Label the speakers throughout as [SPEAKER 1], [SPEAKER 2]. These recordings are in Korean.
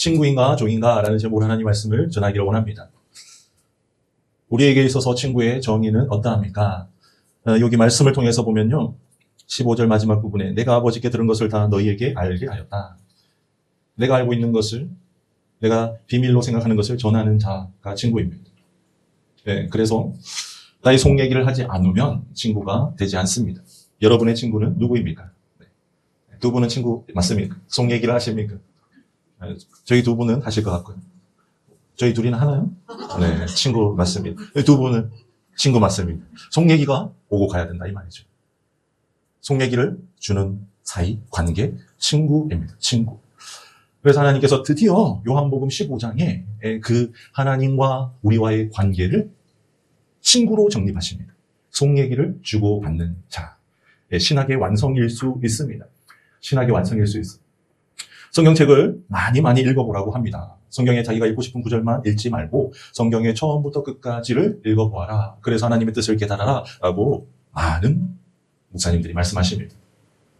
[SPEAKER 1] 친구인가 종인가 라는 제목으로 하나님 말씀을 전하기를 원합니다. 우리에게 있어서 친구의 정의는 어떠합니까? 여기 말씀을 통해서 보면요. 15절 마지막 부분에 내가 아버지께 들은 것을 다 너희에게 알게 하였다. 내가 알고 있는 것을, 내가 비밀로 생각하는 것을 전하는 자가 친구입니다. 네, 그래서 나의 속 얘기를 하지 않으면 친구가 되지 않습니다. 여러분의 친구는 누구입니까? 네. 두 분은 친구 맞습니까? 속 얘기를 하십니까? 저희 두 분은 하실 것 같고요. 저희 둘이는 하나요? 네, 친구 맞습니다. 두 분은 친구 맞습니다. 속 얘기가 오고 가야 된다 이 말이죠. 속 얘기를 주는 사이, 관계, 친구입니다. 친구. 그래서 하나님께서 드디어 요한복음 15장에 그 하나님과 우리와의 관계를 친구로 정립하십니다. 속 얘기를 주고받는 자. 신학의 완성일 수 있습니다. 신학의 완성일 수 있습니다. 성경책을 많이 읽어보라고 합니다. 성경에 자기가 읽고 싶은 구절만 읽지 말고 성경의 처음부터 끝까지를 읽어보아라. 그래서 하나님의 뜻을 깨달아라 라고 많은 목사님들이 말씀하십니다.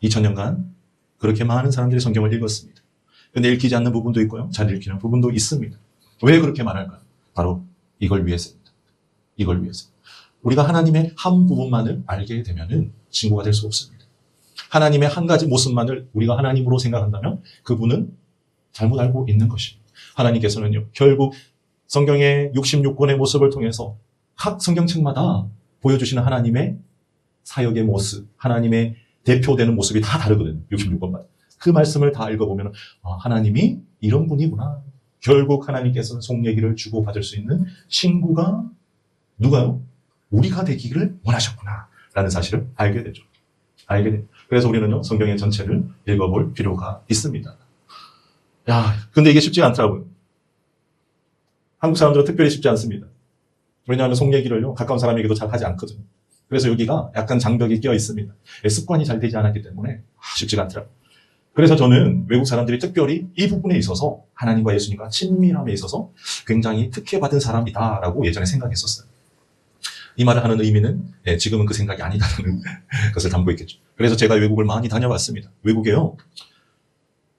[SPEAKER 1] 2000년간 그렇게 많은 사람들이 성경을 읽었습니다. 근데 읽히지 않는 부분도 있고요. 잘 읽히는 부분도 있습니다. 왜 그렇게 말할까요? 바로 이걸 위해서입니다. 이걸 위해서. 우리가 하나님의 한 부분만을 알게 되면은 친구가 될 수 없습니다. 하나님의 한 가지 모습만을 우리가 하나님으로 생각한다면 그분은 잘못 알고 있는 것입니다. 하나님께서는요, 결국 성경의 66권의 모습을 통해서 각 성경책마다 보여주시는 하나님의 사역의 모습, 하나님의 대표되는 모습이 다 다르거든요. 66권마다. 그 말씀을 다 읽어보면 하나님이 이런 분이구나. 결국 하나님께서는 속 얘기를 주고받을 수 있는 친구가 누가요? 우리가 되기를 원하셨구나 라는 사실을 알게 되죠. 알게 돼요. 그래서 우리는요, 성경의 전체를 읽어볼 필요가 있습니다. 근데 이게 쉽지 않더라고요. 한국 사람들은 특별히 쉽지 않습니다. 왜냐하면 속 얘기를요, 가까운 사람에게도 잘 하지 않거든요. 그래서 여기가 약간 장벽이 끼어 있습니다. 습관이 잘 되지 않았기 때문에 쉽지가 않더라고요. 그래서 저는 외국 사람들이 특별히 이 부분에 있어서 하나님과 예수님과 친밀함에 있어서 굉장히 특혜받은 사람이다라고 예전에 생각했었어요. 이 말을 하는 의미는 지금은 그 생각이 아니다라는 것을 담고 있겠죠. 그래서 제가 외국을 많이 다녀봤습니다. 외국에요.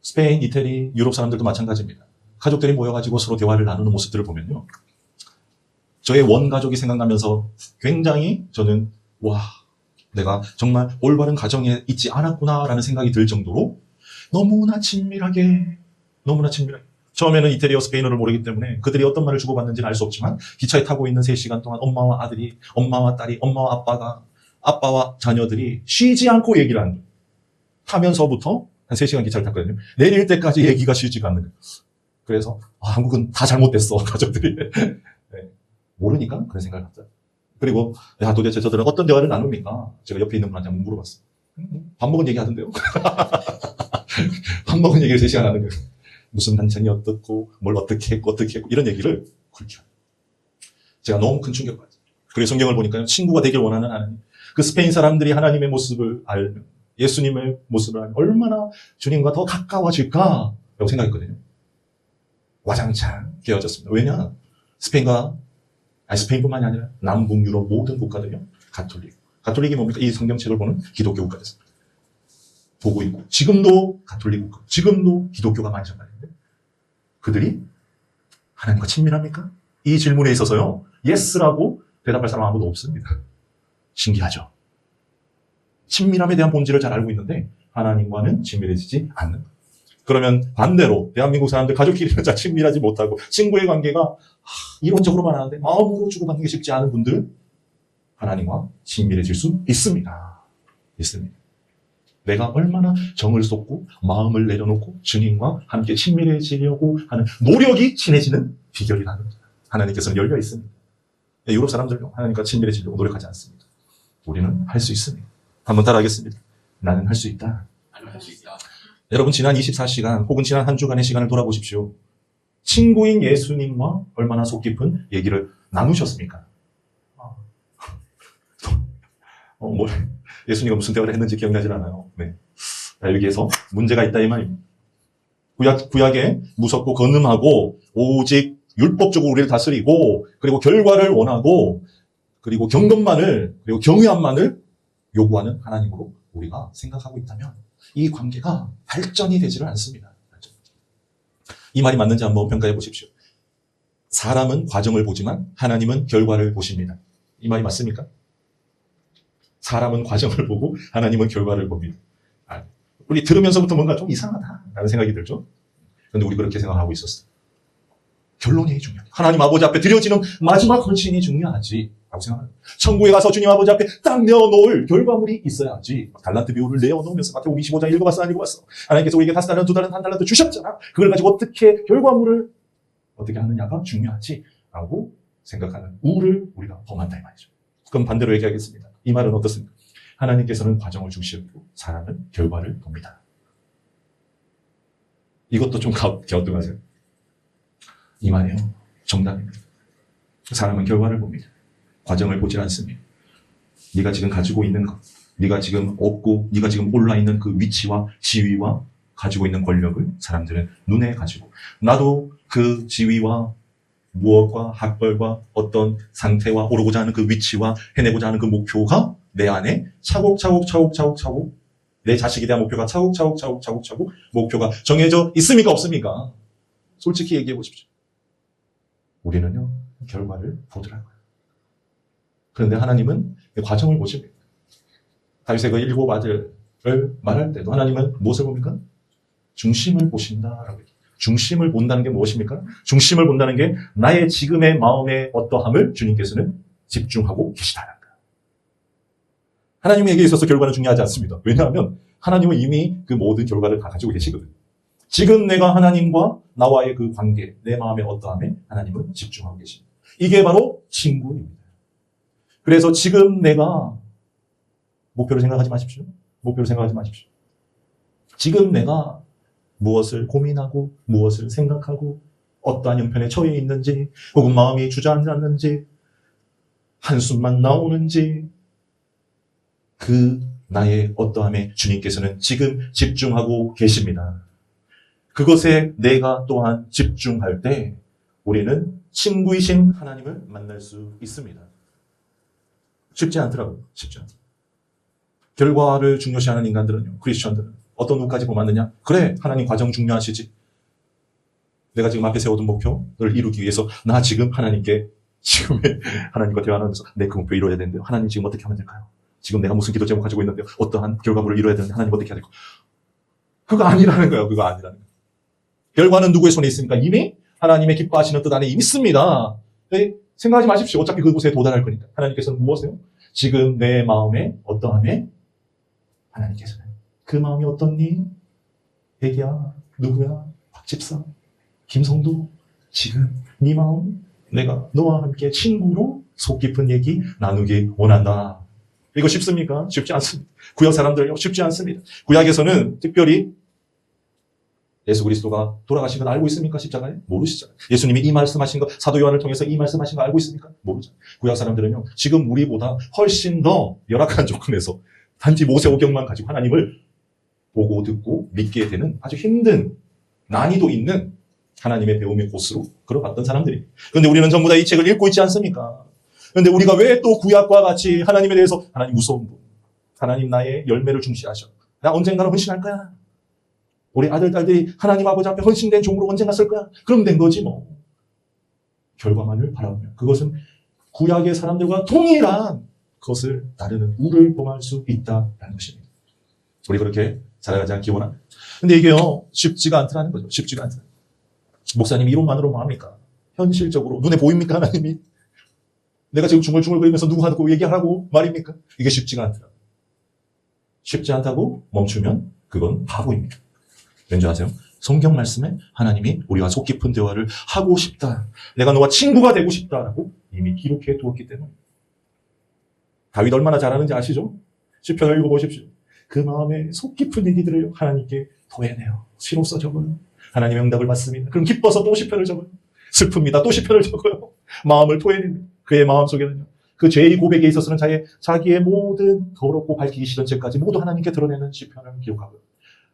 [SPEAKER 1] 스페인, 이태리, 유럽 사람들도 마찬가지입니다. 가족들이 모여가지고 서로 대화를 나누는 모습들을 보면요. 저의 원가족이 생각나면서 굉장히 저는 내가 정말 올바른 가정에 있지 않았구나라는 생각이 들 정도로 너무나 친밀하게 처음에는 이태리어 스페인어를 모르기 때문에 그들이 어떤 말을 주고받는지는 알 수 없지만 기차에 타고 있는 3시간 동안 엄마와 아들이, 엄마와 딸이, 엄마와 아빠가, 아빠와 자녀들이 쉬지 않고 얘기를 하는 거예요. 타면서부터 한 3시간 기차를 탔거든요. 내릴 때까지 얘기가 쉬지가 않는 거예요. 그래서 한국은 다 잘못됐어, 가족들이. 네. 모르니까 그런 생각을 했어요. 그리고 도대체 저들은 어떤 대화를 나눕니까? 제가 옆에 있는 분한테 한번 물어봤어요. 밥 먹은 얘기 하던데요? 밥 먹은 얘기를 3시간 하는 거예요. 무슨 반찬이 어떻고 뭘 어떻게 했고 이런 얘기를 그렇게 합니다. 제가 너무 큰 충격받았어요. 그리고 성경을 보니까요, 친구가 되길 원하는 하나님, 그 스페인 사람들이 하나님의 모습을 알면, 예수님의 모습을 알면 얼마나 주님과 더 가까워질까라고 생각했거든요. 와장창 깨어졌습니다. 왜냐? 스페인뿐만이 아니라 남북 유럽 모든 국가들요, 가톨릭이 뭡니까? 이 성경책을 보는 기독교 국가였습니다. 보고 있고, 지금도 가톨릭 국가, 지금도 기독교가 많이 전파되는데 그들이 하나님과 친밀합니까? 이 질문에 있어서요, 예스라고 대답할 사람 아무도 없습니다. 신기하죠? 친밀함에 대한 본질을 잘 알고 있는데 하나님과는 친밀해지지 않는 거예요. 그러면 반대로 대한민국 사람들 가족끼리는 잘 친밀하지 못하고 친구의 관계가 이론적으로만 하는데 마음으로 주고받는 게 쉽지 않은 분들, 하나님과 친밀해질 수 있습니다. 내가 얼마나 정을 쏟고 마음을 내려놓고 주님과 함께 친밀해지려고 하는 노력이 친해지는 비결이라는 거예요. 하나님께서는 열려 있습니다. 유럽 사람들도 하나님과 친밀해지려고 노력하지 않습니다. 우리는 할 수 있습니다. 한번 따라하겠습니다. 나는 할 수 있다. 여러분, 지난 24시간 혹은 지난 한 주간의 시간을 돌아보십시오. 친구인 예수님과 얼마나 속 깊은 얘기를 나누셨습니까? 예수님과 무슨 대화를 했는지 기억나질 않아요. 네. 여기에서 문제가 있다 이 말입니다. 구약에 무섭고 건음하고 오직 율법적으로 우리를 다스리고 그리고 결과를 원하고 그리고 경건만을 그리고 경외함만을 요구하는 하나님으로 우리가 생각하고 있다면 이 관계가 발전이 되지를 않습니다. 이 말이 맞는지 한번 평가해 보십시오. 사람은 과정을 보지만 하나님은 결과를 보십니다. 이 말이 맞습니까? 사람은 과정을 보고 하나님은 결과를 봅니다. 우리 들으면서부터 뭔가 좀 이상하다라는 생각이 들죠? 그런데 우리 그렇게 생각하고 있었어요. 결론이 중요해. 하나님 아버지 앞에 드려지는 마지막 헌신이 중요하지 라고 생각합니다. 천국에 가서 주님 아버지 앞에 딱 내어놓을 결과물이 있어야지. 달란트 비율을 내어놓으면서 마태복음 25장 읽어봤어 안 읽어봤어? 하나님께서 우리에게 5달란트, 2달란트, 1달란트 주셨잖아. 그걸 가지고 어떻게 결과물을 어떻게 하느냐가 중요하지 라고 생각하는 우를 우리가 범한다 이 말이죠. 그럼 반대로 얘기하겠습니다. 이 말은 어떻습니까? 하나님께서는 과정을 중시하고 사람은 결과를 봅니다. 이것도 좀 갸우뚱하세요. 이 말이에요. 정답입니다. 사람은 결과를 봅니다. 과정을 보질 않습니다. 네가 지금 가지고 있는 것, 네가 지금 얻고 네가 지금 올라있는 그 위치와 지위와 가지고 있는 권력을 사람들은 눈에 가지고 나도 그 지위와 무엇과 학벌과 어떤 상태와 오르고자 하는 그 위치와 해내고자 하는 그 목표가 내 안에 차곡차곡 내 자식에 대한 목표가 차곡차곡 목표가 정해져 있습니까 없습니까? 솔직히 얘기해 보십시오. 우리는요 결과를 보더라고요. 그런데 하나님은 과정을 보십니다. 다윗의 그 7 아들을 말할 때도 하나님은 무엇을 봅니까? 중심을 보신다라고 얘기해요. 중심을 본다는 게 무엇입니까? 중심을 본다는 게 나의 지금의 마음의 어떠함을 주님께서는 집중하고 계시다는 거예요. 하나님에게 있어서 결과는 중요하지 않습니다. 왜냐하면 하나님은 이미 그 모든 결과를 다 가지고 계시거든요. 지금 내가 하나님과 나와의 그 관계, 내 마음의 어떠함에 하나님은 집중하고 계십니다. 이게 바로 친구입니다. 그래서 지금 내가 목표를 생각하지 마십시오. 목표를 생각하지 마십시오. 지금 내가 무엇을 고민하고 무엇을 생각하고 어떠한 형편에 처해 있는지 혹은 마음이 주저앉았는지 한숨만 나오는지 그 나의 어떠함에 주님께서는 지금 집중하고 계십니다. 그것에 내가 또한 집중할 때 우리는 친구이신 하나님을 만날 수 있습니다. 쉽지 않더라고요. 쉽지 않더라고요. 결과를 중요시하는 인간들은요. 크리스천들은 어떤 누구까지 보았느냐? 그래, 하나님 과정 중요하시지. 내가 지금 앞에 세워둔 목표를 이루기 위해서 나 지금 하나님께 지금의 하나님과 대화하면서 내 그 목표 이루어야 되는데요. 하나님 지금 어떻게 하면 될까요? 지금 내가 무슨 기도 제목 가지고 있는데요. 어떠한 결과물을 이루어야 되는데 하나님 어떻게 해야 될까요? 그거 아니라는 거예요. 그거 아니라는 거예요. 결과는 누구의 손에 있습니까? 이미 하나님의 기뻐하시는 뜻 안에 이미 있습니다. 생각하지 마십시오. 어차피 그곳에 도달할 거니까. 하나님께서는 무엇이에요? 지금 내 마음에 어떠함에 하나님께서는 그 마음이 어떻니? 애기야, 누구야? 박집사, 김성도, 지금 네 마음 내가 너와 함께 친구로 속 깊은 얘기 나누기 원한다. 이거 쉽습니까? 쉽지 않습니다. 구약 사람들요 쉽지 않습니다. 구약에서는 특별히 예수 그리스도가 돌아가신 걸 알고 있습니까? 십자가에? 모르시잖아요. 예수님이 이 말씀하신 거, 사도 요한을 통해서 이 말씀하신 거 알고 있습니까? 모르잖아요. 구약 사람들은요, 지금 우리보다 훨씬 더 열악한 조건에서 단지 모세오경만 가지고 하나님을 보고 듣고 믿게 되는 아주 힘든 난이도 있는 하나님의 배움의 곳으로 걸어갔던 사람들입니다. 그런데 우리는 전부 다 이 책을 읽고 있지 않습니까? 그런데 우리가 왜 또 구약과 같이 하나님에 대해서 하나님 무서운 분, 하나님 나의 열매를 중시하셔. 나 언젠가는 헌신할 거야. 우리 아들, 딸들이 하나님 아버지 앞에 헌신된 종으로 언젠가 쓸 거야. 그럼 된 거지 뭐. 결과만을 바라보며 그것은 구약의 사람들과 동일한 그것을 나르는 우를 범할 수 있다는 것입니다. 우리 그렇게 살아가지 않기 원합니다. 근데 이게요 쉽지가 않더라는 거죠. 쉽지가 않더라. 목사님 이론만으로 뭐합니까? 현실적으로 눈에 보입니까 하나님이? 내가 지금 중얼중얼거리면서 누구하고 얘기하라고 말입니까? 이게 쉽지가 않더라. 쉽지 않다고 멈추면 그건 바보입니다. 왠지 아세요? 성경 말씀에 하나님이 우리와 속 깊은 대화를 하고 싶다. 내가 너와 친구가 되고 싶다라고 이미 기록해 두었기 때문에. 다윗 얼마나 잘하는지 아시죠? 시편을 읽어보십시오. 그 마음에 속 깊은 얘기들을 하나님께 토해내요. 시로써 적어요. 하나님의 응답을 받습니다. 그럼 기뻐서 또 시편을 적어요. 슬픕니다. 또 시편을 적어요. 마음을 토해냅니다. 그의 마음속에는요. 그 죄의 고백에 있어서는 자기의 모든 더럽고 밝히기 싫은 죄까지 모두 하나님께 드러내는 시편을 기록하고요.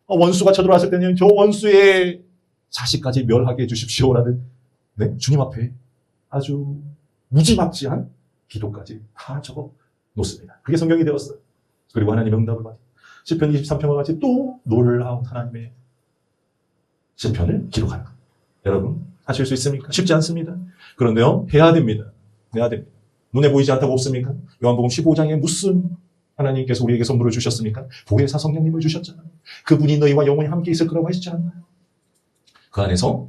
[SPEAKER 1] 원수가 쳐들어왔을 때는 저 원수의 자식까지 멸하게 해주십시오라는 주님 앞에 아주 무지막지한 기도까지 다 적어 놓습니다. 그게 성경이 되었어요. 그리고 하나님의 응답을 받아 시편 23편과 같이 또 놀라운 하나님의 시편을 기록하는 것. 여러분, 하실 수 있습니까? 쉽지 않습니다. 그런데요, 해야 됩니다. 해야 됩니다. 눈에 보이지 않다고 없습니까? 요한복음 15장에 무슨 하나님께서 우리에게 선물을 주셨습니까? 보혜사 성령님을 주셨잖아요. 그분이 너희와 영원히 함께 있을 거라고 하시지 않나요? 그 안에서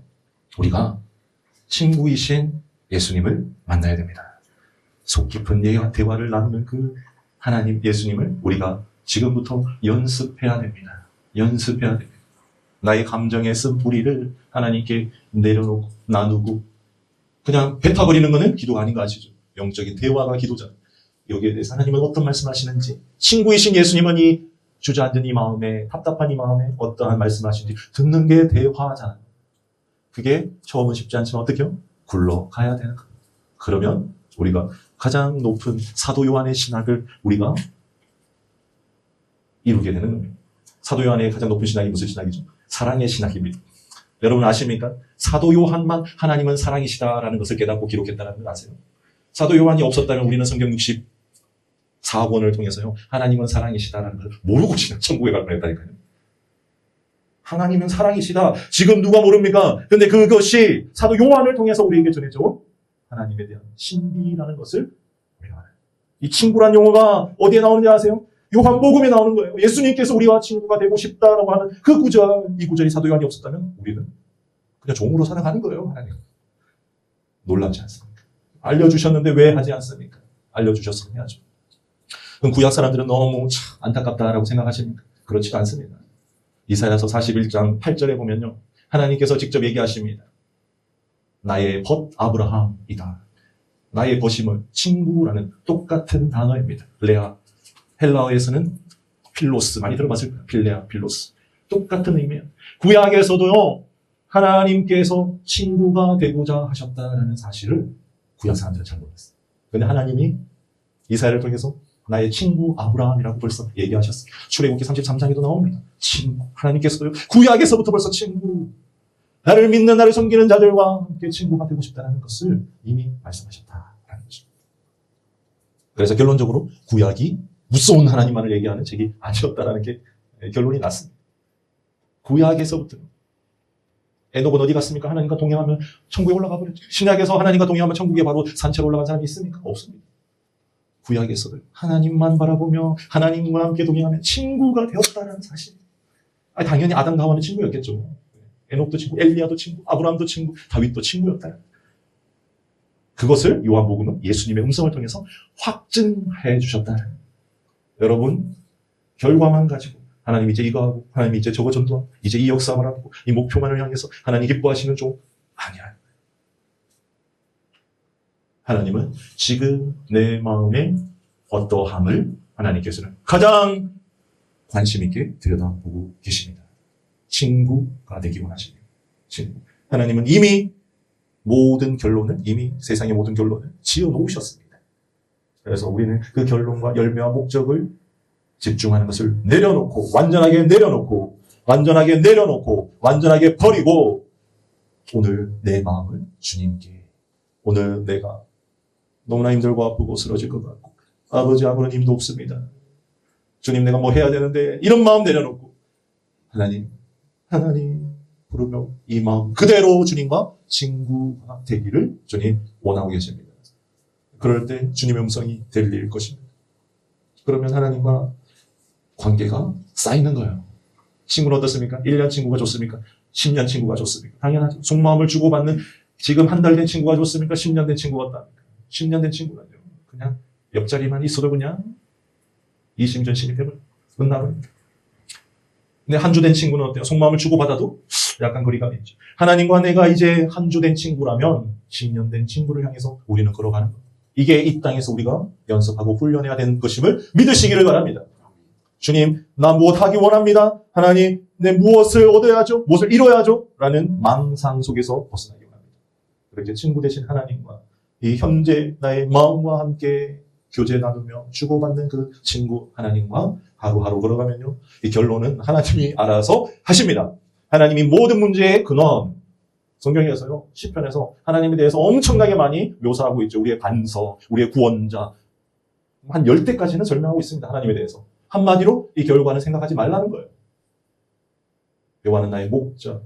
[SPEAKER 1] 우리가 친구이신 예수님을 만나야 됩니다. 속 깊은 대화를 나누는 그 하나님 예수님을 우리가 지금부터 연습해야 됩니다. 연습해야 됩니다. 나의 감정에 쓴 뿌리를 하나님께 내려놓고 나누고 그냥 뱉어버리는 것은 기도가 아닌 거 아시죠? 영적인 대화가 기도잖아요. 여기에 대해서 하나님은 어떤 말씀하시는지, 친구이신 예수님은 이 주저앉은 이 마음에, 답답한 이 마음에 어떠한 말씀하시는지 듣는 게 대화잖아요. 그게 처음은 쉽지 않지만 어떻게요? 굴러가야 되는 거예요. 그러면 우리가 가장 높은 사도 요한의 신학을 우리가 이루게 되는 겁니다. 사도 요한의 가장 높은 신학이 무슨 신학이죠? 사랑의 신학입니다. 여러분 아십니까? 사도 요한만 하나님은 사랑이시다라는 것을 깨닫고 기록했다는 걸 아세요? 사도 요한이 없었다면 우리는 성경 64권을 통해서요, 하나님은 사랑이시다라는 걸 모르고 지난 천국에 갈 뻔했다니까요. 하나님은 사랑이시다. 지금 누가 모릅니까? 근데 그것이 사도 요한을 통해서 우리에게 전해져 하나님에 대한 신비라는 것을 우리가 알아요. 이 친구란 용어가 어디에 나오는지 아세요? 요한복음에 나오는 거예요. 예수님께서 우리와 친구가 되고 싶다라고 하는 그 구절, 이 구절이 사도 요한이 없었다면 우리는 그냥 종으로 살아가는 거예요. 하나님. 놀랍지 않습니까? 알려주셨는데 왜 하지 않습니까? 알려주셨으면 해야죠. 그럼 구약 사람들은 너무 참 안타깝다라고 생각하십니까? 그렇지가 않습니다. 이사야서 41장 8절에 보면요, 하나님께서 직접 얘기하십니다. 나의 벗 아브라함이다. 나의 벗임은 친구라는 똑같은 단어입니다. 레아. 헬라어에서는 필로스, 많이 들어봤을 거예요. 필레아, 필로스. 똑같은 의미예요. 구약에서도요, 하나님께서 친구가 되고자 하셨다는 사실을 구약 사람들은 잘 몰랐어요. 그런데 하나님이 이사야를 통해서 나의 친구 아브라함이라고 벌써 얘기하셨어요. 출애굽기 33장에도 나옵니다. 친구. 하나님께서도요, 구약에서부터 벌써 친구. 나를 믿는, 나를 섬기는 자들과 함께 친구가 되고 싶다는 것을 이미 말씀하셨다라는 거죠. 그래서 결론적으로 구약이 무서운 하나님만을 얘기하는 책이 아니었다라는 게 결론이 났습니다. 구약에서부터. 에녹은 어디 갔습니까? 하나님과 동행하면 천국에 올라가 버렸죠. 신약에서 하나님과 동행하면 천국에 바로 산채로 올라간 사람이 있습니까? 없습니다. 구약에서도 하나님만 바라보며 하나님과 함께 동행하면 친구가 되었다는 사실. 당연히 아담과 하와는 친구였겠죠. 에녹도 친구, 엘리야도 친구, 아브라함도 친구, 다윗도 친구였다. 그것을 요한복음은 예수님의 음성을 통해서 확증해 주셨다. 여러분, 결과만 가지고 하나님 이제 이거 하고, 하나님 이제 저거 전도하고, 이제 이 역사를 하고, 이 목표만을 향해서 하나님 기뻐하시는 종 아니야. 하나님은 지금 내 마음의 어떠함을 하나님께서는 가장 관심 있게 들여다보고 계십니다. 친구가 되기 원하십니다. 친구. 하나님은 이미 모든 결론을, 이미 세상의 모든 결론을 지어 놓으셨습니다. 그래서 우리는 그 결론과 열매와 목적을 집중하는 것을 내려놓고, 완전하게 내려놓고, 완전하게 버리고, 오늘 내 마음을 주님께, 오늘 내가 너무나 힘들고 아프고 쓰러질 것 같고, 아버지 아무런 힘도 없습니다. 주님 내가 뭐 해야 되는데, 이런 마음 내려놓고, 하나님 부르며 이 마음 그대로 주님과 친구가 되기를 주님 원하고 계십니다. 그럴 때 주님의 음성이 들릴 것입니다. 그러면 하나님과 관계가 쌓이는 거예요. 친구는 어떻습니까? 1년 친구가 좋습니까? 10년 친구가 좋습니까? 당연하죠. 속마음을 주고받는 지금 한 달 된 친구가 좋습니까? 10년 된 친구가 어떻습니까? 10년 된 친구가요. 그냥 옆자리만 있어도 그냥 이심전심이 되면 끝나버립니다. 근데 한 주 된 친구는 어때요? 속마음을 주고받아도 약간 거리감이 있죠. 하나님과 내가 이제 한 주 된 친구라면 10년 된 친구를 향해서 우리는 걸어가는 거예요. 이게 이 땅에서 우리가 연습하고 훈련해야 되는 것임을 믿으시기를 바랍니다. 주님, 나 무엇 하기 원합니다. 하나님, 내 무엇을 얻어야죠? 무엇을 이뤄야죠? 라는 망상 속에서 벗어나기 원합니다. 그렇게 친구 되신 하나님과 이 현재 나의 마음과 함께 교제 나누며 주고받는 그 친구 하나님과 하루하루 걸어가면요, 이 결론은 하나님이 알아서 하십니다. 하나님이 모든 문제의 근원, 성경에서요, 시편에서 하나님에 대해서 엄청나게 많이 묘사하고 있죠. 우리의 반석, 우리의 구원자, 한 10대까지는 설명하고 있습니다. 하나님에 대해서. 한마디로 이 결과는 생각하지 말라는 거예요. 여호와는 나의 목자,